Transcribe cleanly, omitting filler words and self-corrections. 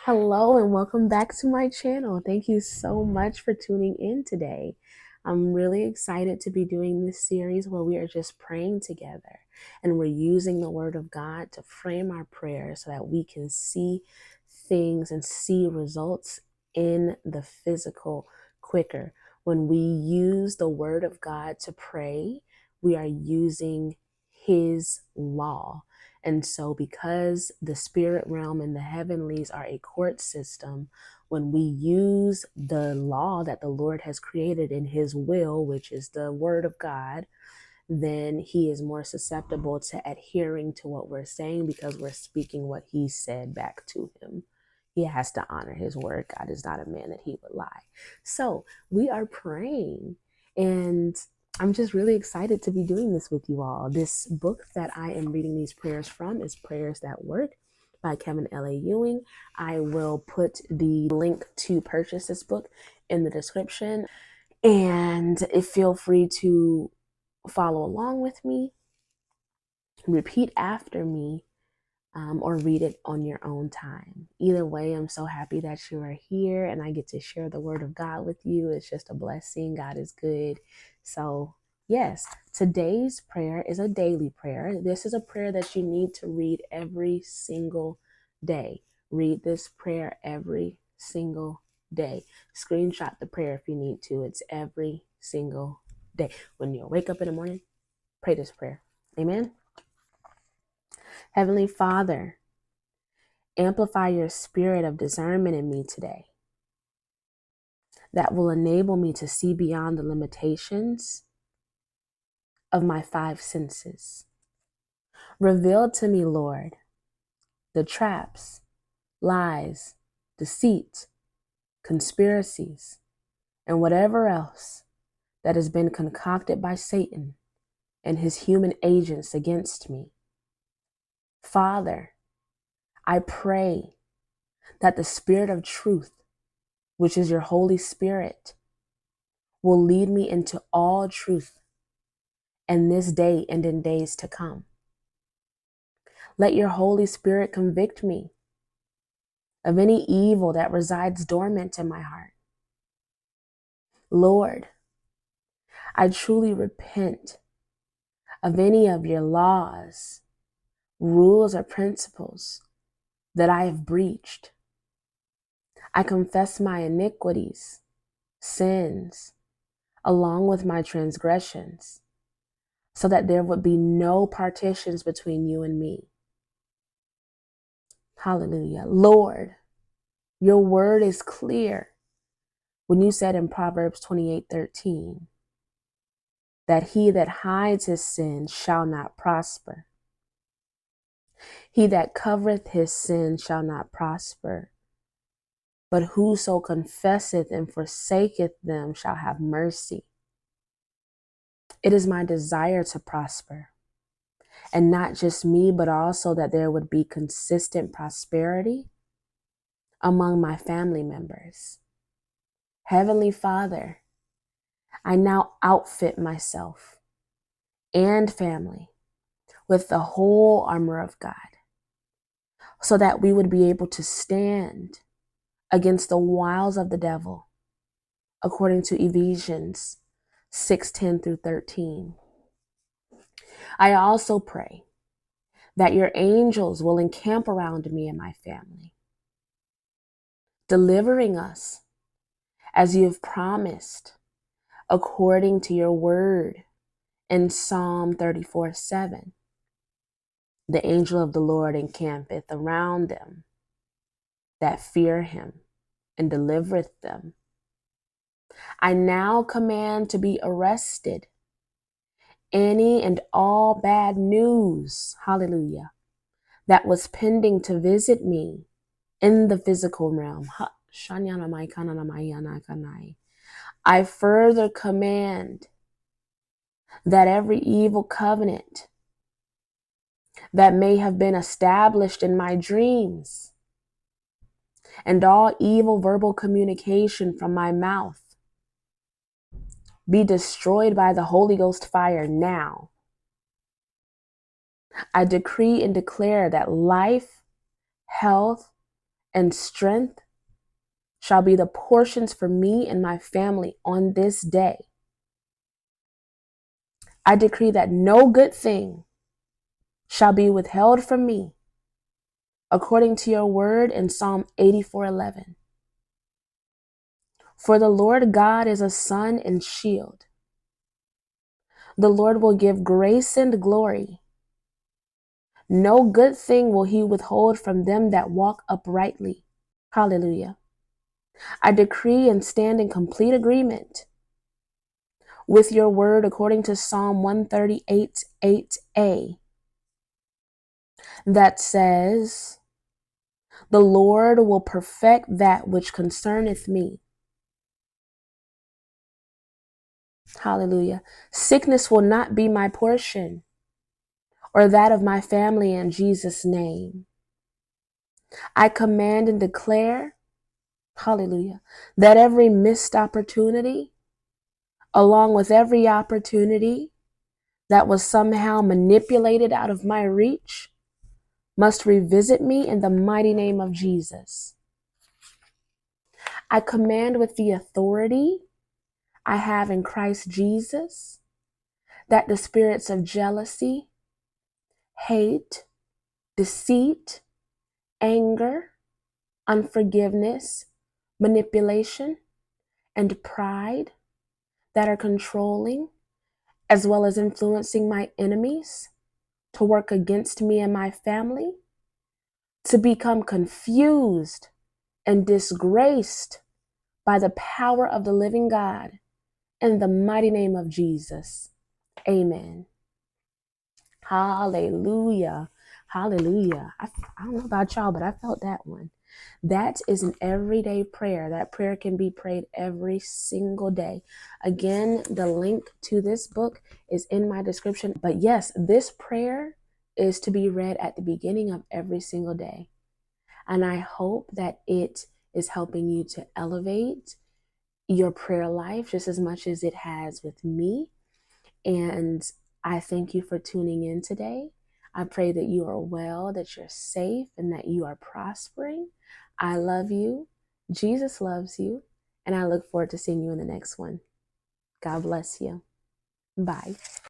Hello and welcome back to my channel. Thank you so much for tuning in today. I'm really excited to be doing this series where we are just praying together and we're using the Word of God to frame our prayers so that we can see things and see results in the physical quicker. When we use the Word of God to pray, we are using His law. And so, because the spirit realm and the heavenlies are a court system, when we use the law that the Lord has created in His will, which is the Word of God, then He is more susceptible to adhering to what we're saying because we're speaking what He said back to Him. He has to honor His word. God is not a man that He would lie. So we are praying, and I'm just really excited to be doing this with you all. This book that I am reading these prayers from is Prayers That Work by Kevin L.A. Ewing. I will put the link to purchase this book in the description, and feel free to follow along with me, repeat after me, or read it on your own time. Either way, I'm so happy that you are here and I get to share the Word of God with you. It's just a blessing. God is good. So yes, today's prayer is a daily prayer. This is a prayer that you need to read every single day. Read this prayer every single day. Screenshot the prayer if you need to. It's every single day. When you wake up in the morning, pray this prayer. Amen. Heavenly Father, amplify your spirit of discernment in me today that will enable me to see beyond the limitations of my five senses. Reveal to me, Lord, the traps, lies, deceit, conspiracies, and whatever else that has been concocted by Satan and his human agents against me. Father, I pray that the Spirit of truth, which is your Holy Spirit, will lead me into all truth and this day and in days to come. Let your Holy Spirit convict me of any evil that resides dormant in my heart. Lord, I truly repent of any of your laws, rules, or principles that I have breached. I confess my iniquities, sins, along with my transgressions, so that there would be no partitions between you and me. Hallelujah. Lord, your word is clear when you said in Proverbs 28:13 that he that hides his sin shall not prosper. He that covereth his sin shall not prosper, but whoso confesseth and forsaketh them shall have mercy. It is my desire to prosper, and not just me, but also that there would be consistent prosperity among my family members. Heavenly Father, I now outfit myself and family with the whole armor of God so that we would be able to stand against the wiles of the devil, according to Ephesians 6:10-13. I also pray that your angels will encamp around me and my family, delivering us as you have promised, according to your word in Psalm 34:7. The angel of the Lord encampeth around them that fear him and delivereth them. I now command to be arrested any and all bad news, hallelujah, that was pending to visit me in the physical realm. I further command that every evil covenant that may have been established in my dreams and all evil verbal communication from my mouth be destroyed by the Holy Ghost fire now. I decree and declare that life, health, and strength shall be the portions for me and my family on this day. I decree that no good thing shall be withheld from me, according to your word in Psalm 84:11. For the Lord God is a sun and shield. The Lord will give grace and glory. No good thing will he withhold from them that walk uprightly. Hallelujah. I decree and stand in complete agreement with your word according to Psalm 138:8a, that says, the Lord will perfect that which concerneth me. Hallelujah. Sickness will not be my portion or that of my family in Jesus' name. I command and declare, hallelujah, that every missed opportunity, along with every opportunity that was somehow manipulated out of my reach, must revisit me in the mighty name of Jesus. I command with the authority I have in Christ Jesus that the spirits of jealousy, hate, deceit, anger, unforgiveness, manipulation, and pride that are controlling as well as influencing my enemies to work against me and my family, to become confused and disgraced by the power of the living God in the mighty name of Jesus. Amen. Hallelujah. Hallelujah. I don't know about y'all, but I felt that one. That is an everyday prayer. That prayer can be prayed every single day. Again, the link to this book is in my description. But yes, this prayer is to be read at the beginning of every single day. And I hope that it is helping you to elevate your prayer life just as much as it has with me. And I thank you for tuning in today. I pray that you are well, that you're safe, and that you are prospering. I love you. Jesus loves you. And I look forward to seeing you in the next one. God bless you. Bye.